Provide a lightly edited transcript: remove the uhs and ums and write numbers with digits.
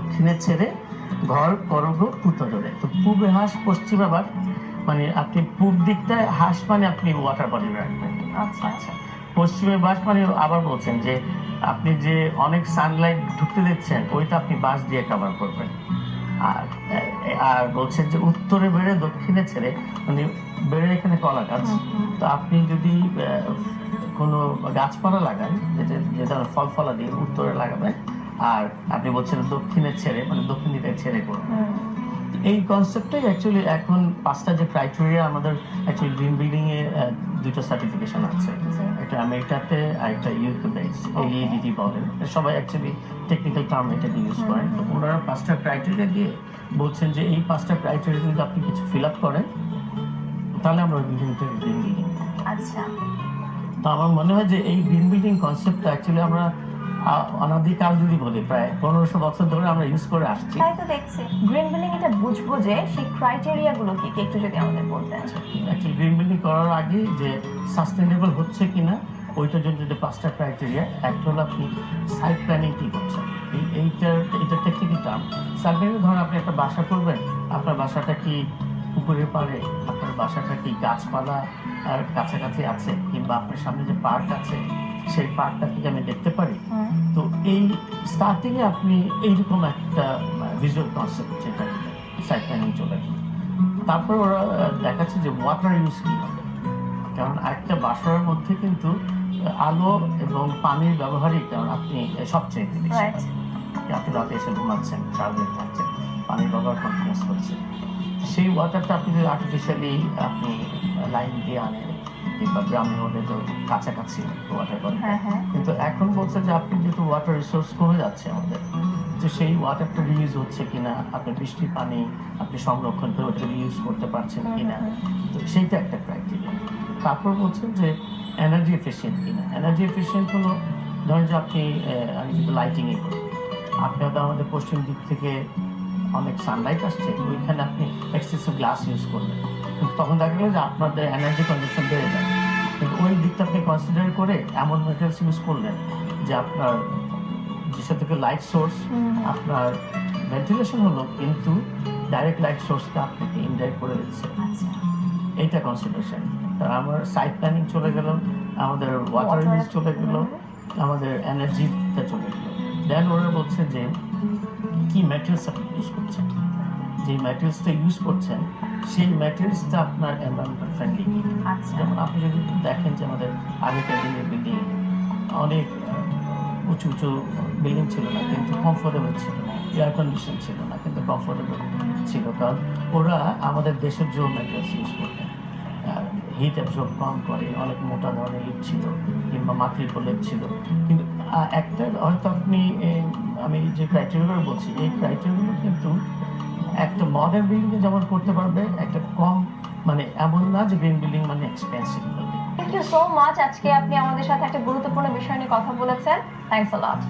দক্ষিণে ছেড়ে ঘর করব উত্তরে। তো পূবে হাঁস পশ্চিমে বাঘ, মানে আপনি পূব দিকটায় হাঁস মানে আপনি ওয়াটার বডি রাখবেন। আচ্ছা। পশ্চিমে বাঁশ মানে আবার বলছেন যে আপনি যে অনেক সানলাইট ঢুকতে দিচ্ছেন ওইটা আপনি বাঁশ দিয়ে কভার করবেন। আর আর বলছেন যে উত্তরে বেড়ে দক্ষিণে ছেড়ে, মানে বেড়ে এখানে কলা গাছ। তো আপনি যদি কোনো গাছপালা লাগান যেটা ফল ফলা দিয়ে উত্তরে লাগাবেন, আর আপনি বলছেন দক্ষিণে ছেড়ে মানে দক্ষিণ দিকে ছেড়ে করবেন। এই কনসেপ্টটাই অ্যাকচুয়ালি এখন 5টা যে ক্রাইটেরিয়া আমাদের অ্যাকচুয়ালি গ্রিন বিল্ডিং এ 2টা সার্টিফিকেশন আছে, একটা আমেরিকাতে আর একটা ইউকে বেস, AEDT বলেন, সবাই অ্যাকচুয়ালি টেকনিক্যাল টার্ম এটাকে ইউজ করেন। তো ওনারা 5টা ক্রাইটেরিয়া দিয়ে বলছেন যে এই 5টা ক্রাইটেরিয়া যদি আপনি কিছু ফিল আপ করেন তাহলে আমরা বিল্ডিংটা গ্রিন বিল্ডিং। আচ্ছা, তো আমার মনে হয় যে এই গ্রিন বিল্ডিং কনসেপ্টটা অ্যাকচুয়ালি আমরা অনাদিকাল যদি বলি প্রায় 1500 বছর ধরে আমরা ইউজ করে আসছি। তাই তো দেখছি। গ্রিন বিল্ডিং এটা বুঝবো যে সেই ক্রাইটেরিয়া গুলো কি একটু যদি আমাদের বলতেন। অ্যাকচুয়ালি গ্রিন বিল্ডিং করার আগে যে সাস্টেনেবল হচ্ছে কিনা ওইটার জন্য যে 5টা ক্রাইটেরিয়া, একটা হলো আপনি সাইট প্ল্যানিং কি করছেন, এটা টেকনিক্যাল টার্ম। সাইট প্ল্যানিং ধরুন আপনি একটা বাসা করবেন, আপনার বাসাটা কি পুকুরের পাড়ে, আপনার বাসাটা কি গাছপালা আর কাছাকাছি আছে, কিংবা আপনার সামনে যে পার্ক আছে সেই পার্কটা কি আমি দেখতে পারি। তো এই স্টার্টিং এ আপনি এইরকম একটা ভিজুয়াল কনসেপ্ট যেটা সাইট প্ল্যানিং চলে, তারপর ওরা দেখাচ্ছে যে ওয়াটার ইউজ কি হবে, কারণ একটা বাসার মধ্যে কিন্তু আলো এবং পানির ব্যবহারই কারণ আপনি সবচেয়ে বেশি। আপনি রাতে এসে ঘুমাচ্ছেন, সারাদিন থাকছেন, পানির ব্যবহার কন্টিনিউস হচ্ছে। সেই ওয়াটারটা আপনি যদি আর্টিফিশিয়ালি আপনি লাইন দিয়ে আনেন, কিংবা গ্রামে হলে তো কাছাকাছি ওয়াটার বডি, কিন্তু এখন বলছে যে আপনি যেহেতু ওয়াটার রিসোর্স কমে যাচ্ছে আমাদের, যে সেই ওয়াটারটা রিউজ হচ্ছে কিনা, আপনি বৃষ্টির পানি আপনি সংরক্ষণ করে ওটা রিউজ করতে পারছেন কিনা, তো সেইটা একটা ক্রাইটেরিয়া। তারপর বলছেন যে এনার্জি এফিসিয়েন্ট কিনা। এনার্জি এফিসিয়েন্ট হলো ধরেন যে আপনি আমি যদি লাইটিংয়ে করি, আপনি হয়তো আমাদের পশ্চিম দিক থেকে অনেক সানলাইট আসছে, ওইখানে আপনি এক্সেসিভ গ্লাস ইউজ করবেন, কিন্তু তখন দেখা গেল যে আপনাদের এনার্জি কনজাম্পশন বেড়ে যাবে। কিন্তু ওই দিকটা আপনি কনসিডার করে এমন মেটেরিয়ালস ইউজ করলেন যে আপনার যেসব থেকে লাইট সোর্স, আপনার ভেন্টিলেশন হলো কিন্তু ডাইরেক্ট লাইট সোর্সটা আপনাকে ইনডাইরেক্ট করে দিচ্ছে, এইটা কনসিডারেশন। আমার সাইট প্ল্যানিং চলে গেল, আমাদের ওয়াটার ইউজ চলে গেল, আমাদের এনার্জিটা চলে গেল। দেন ওরা বলছে যে কি ম্যাটেরিয়ালস আপনি ইউজ করছেন, যে ম্যাটেরিয়ালসটা ইউজ করছেন সেই ম্যাটেরিয়ালসটা আপনার এনভায়রনমেন্টাল ফ্রেন্ডলি। যেমন আপনি যদি দেখেন যে আমাদের আগেকার দিনের বিল্ডিং অনেক উঁচু উঁচু বিল্ডিং ছিল না কিন্তু কমফোর্টেবল ছিল, এয়ার কন্ডিশন ছিল না কিন্তু কমফোর্টেবল ছিল, কারণ ওরা আমাদের দেশের জন্য ম্যাটেরিয়ালস ইউজ করতেন, হিট অ্যাবজর্ব কম করে, অনেক মোটা ধরনের ইট ছিল কিংবা মাটির প্রলেপ ছিল। কিন্তু একটা হয়তো আপনি আমি যে ক্রাইটেরিয়াগুলো বলছি এই ক্রাইটেরিয়াগুলো কিন্তু একটা মডার্ন বিল্ডিংয়ে যেমন করতে পারবে, একটা কম মানে এমন না যে গ্রিন বিল্ডিং মানে expensive building. Thank you so much, আজকে আপনি আমাদের সাথে একটা গুরুত্বপূর্ণ বিষয় নিয়ে কথা বলেছেন। Thanks a lot.